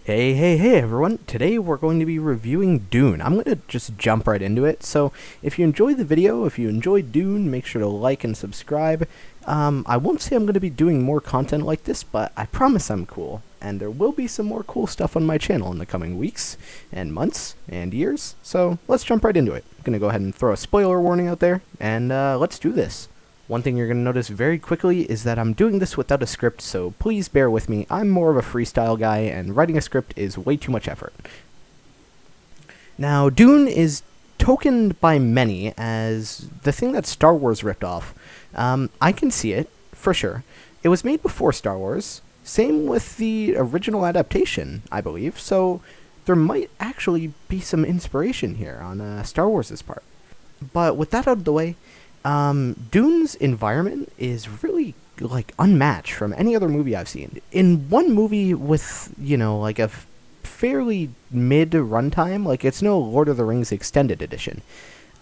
Hey everyone. Today we're going to be reviewing Dune. I'm going to just jump right into it. So if you enjoyed the video, if you enjoyed Dune, make sure to like and subscribe. I won't say I'm going to be doing more content like this, but I promise I'm cool. And there will be some more cool stuff on my channel in the coming weeks and months and years. So let's jump right into it. I'm going to go ahead and throw a spoiler warning out there, and let's do this. One thing you're going to notice very quickly is that I'm doing this without a script, so please bear with me. I'm more of a freestyle guy, and writing a script is way too much effort. Now, Dune is tokened by many as the thing that Star Wars ripped off. I can see it, for sure. It was made before Star Wars. Same with the original adaptation, I believe, so there might actually be some inspiration here on Star Wars' part. But with that out of the way, Dune's environment is really, unmatched from any other movie I've seen. In one movie with, a fairly mid runtime, it's no Lord of the Rings extended edition,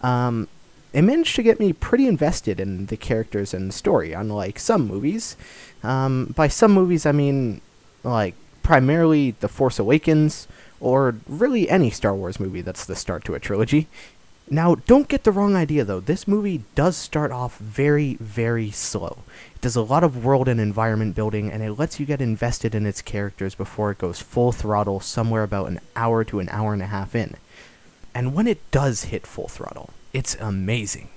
it managed to get me pretty invested in the characters and story, unlike some movies. By some movies, I mean, primarily The Force Awakens, or really any Star Wars movie that's the start to a trilogy. Now, don't get the wrong idea, though. This movie does start off very, very slow. It does a lot of world and environment building, and it lets you get invested in its characters before it goes full throttle somewhere about an hour to an hour and a half in. And when it does hit full throttle, it's amazing.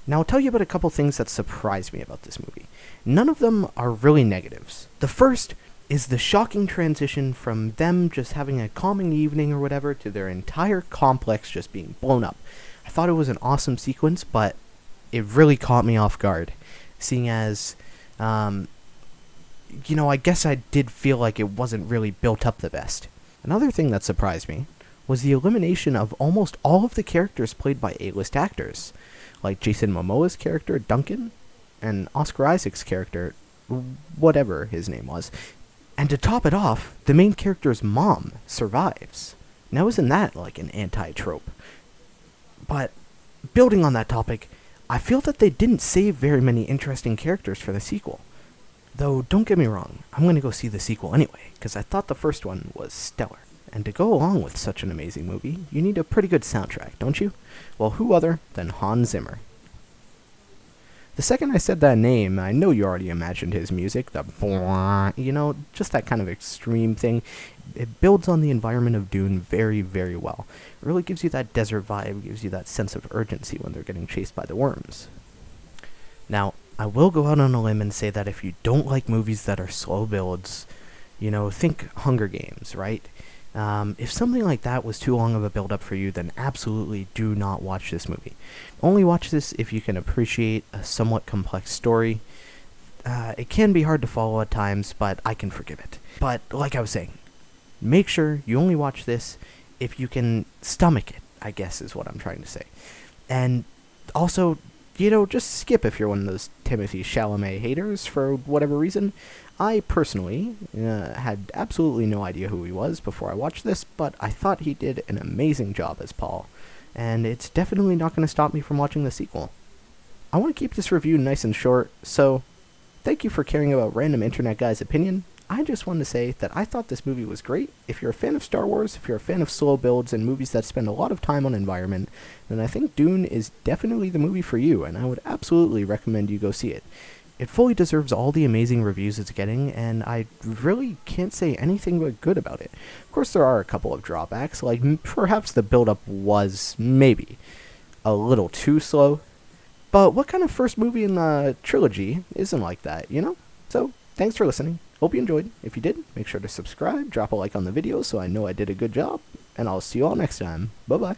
Now, I'll tell you about a couple things that surprised me about this movie. None of them are really negatives. The first is the shocking transition from them just having a calming evening or whatever to their entire complex just being blown up. I thought it was an awesome sequence, but it really caught me off guard, seeing as, I guess I did feel like it wasn't really built up the best. Another thing that surprised me was the elimination of almost all of the characters played by A-list actors, like Jason Momoa's character, Duncan, and Oscar Isaac's character, whatever his name was. And to top it off, the main character's mom survives. Now isn't that like an anti-trope? But, building on that topic, I feel that they didn't save very many interesting characters for the sequel. Though, don't get me wrong, I'm going to go see the sequel anyway, because I thought the first one was stellar. And to go along with such an amazing movie, you need a pretty good soundtrack, don't you? Well, who other than Hans Zimmer? The second I said that name, I know you already imagined his music, the just that kind of extreme thing. It builds on the environment of Dune very, very well. It really gives you that desert vibe, gives you that sense of urgency when they're getting chased by the worms. Now, I will go out on a limb and say that if you don't like movies that are slow builds, think Hunger Games, right? If something like that was too long of a build-up for you, then absolutely do not watch this movie. Only watch this if you can appreciate a somewhat complex story. It can be hard to follow at times, but I can forgive it. But, like I was saying, make sure you only watch this if you can stomach it, I guess is what I'm trying to say. And also, just skip if you're one of those Timothée Chalamet haters for whatever reason. I personally had absolutely no idea who he was before I watched this, but I thought he did an amazing job as Paul, and it's definitely not going to stop me from watching the sequel. I want to keep this review nice and short, so thank you for caring about random internet guy's opinion. I just wanted to say that I thought this movie was great. If you're a fan of Star Wars, if you're a fan of slow builds and movies that spend a lot of time on environment, then I think Dune is definitely the movie for you, and I would absolutely recommend you go see it. It fully deserves all the amazing reviews it's getting, and I really can't say anything but good about it. Of course, there are a couple of drawbacks, like perhaps the build-up was maybe a little too slow, but what kind of first movie in the trilogy isn't like that, So, thanks for listening. Hope you enjoyed. If you did, make sure to subscribe, drop a like on the video so I know I did a good job, and I'll see you all next time. Bye-bye.